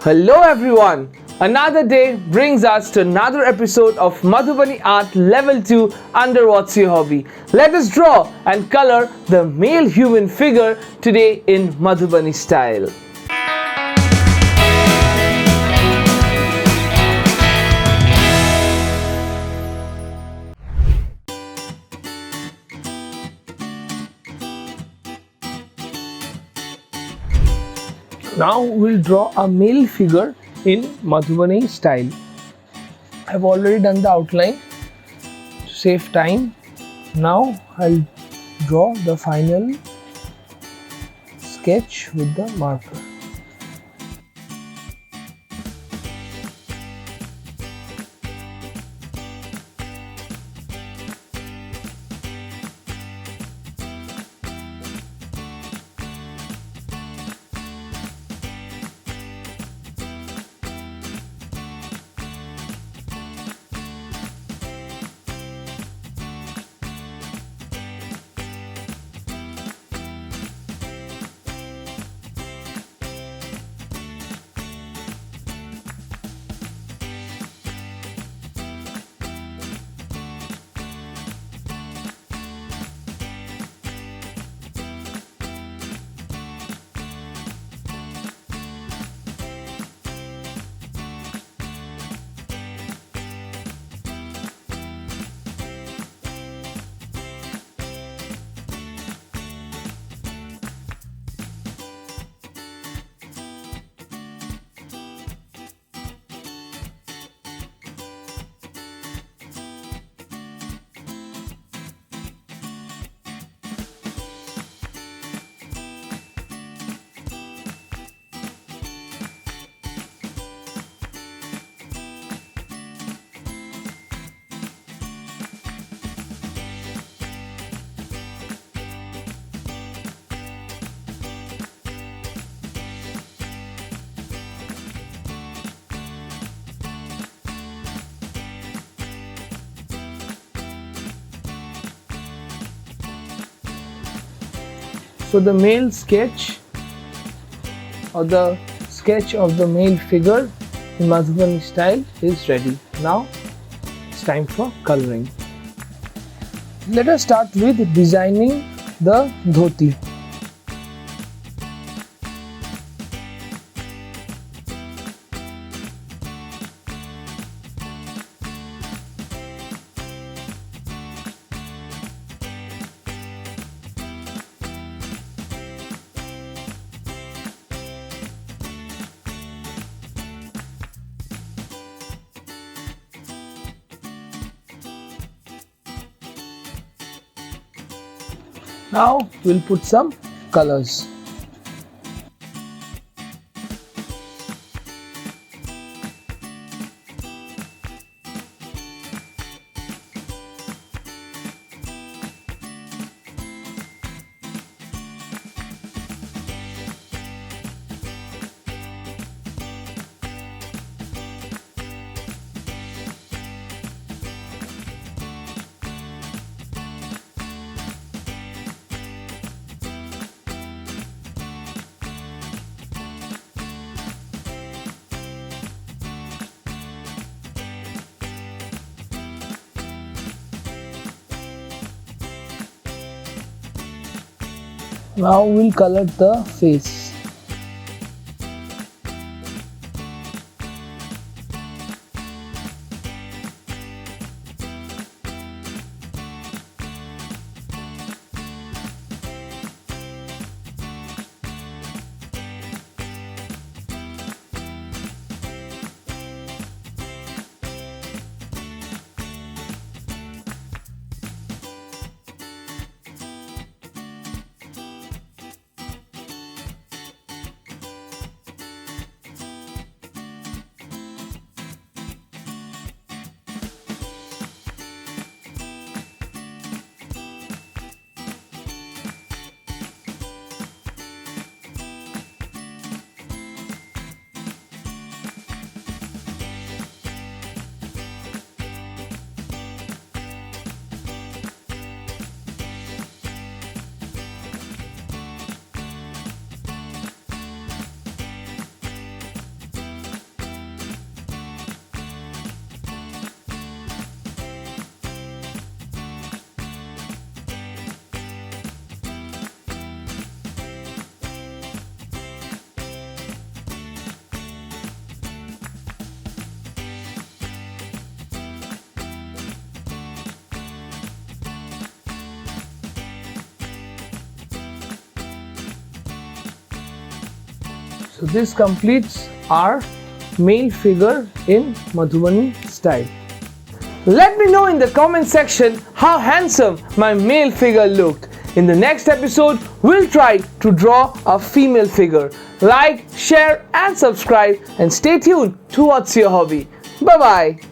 Hello everyone! Another day brings us to another episode of Madhubani Art Level 2 under What's Your Hobby. Let us draw and color the male human figure today in Madhubani style. Now we'll draw a male figure in Madhubani style. I've already done the outline to save time. Now I'll draw the final sketch with the marker. So the male sketch or the sketch of the male figure in Madhubani style is ready. Now it's time for coloring. Let us start with designing the dhoti. Now we'll put some colors. Now we'll color the face. So this completes our male figure in Madhubani style. Let me know in the comment section how handsome my male figure looked. In the next episode, we'll try to draw a female figure. Like, share and subscribe and stay tuned to What's Your Hobby. Bye bye.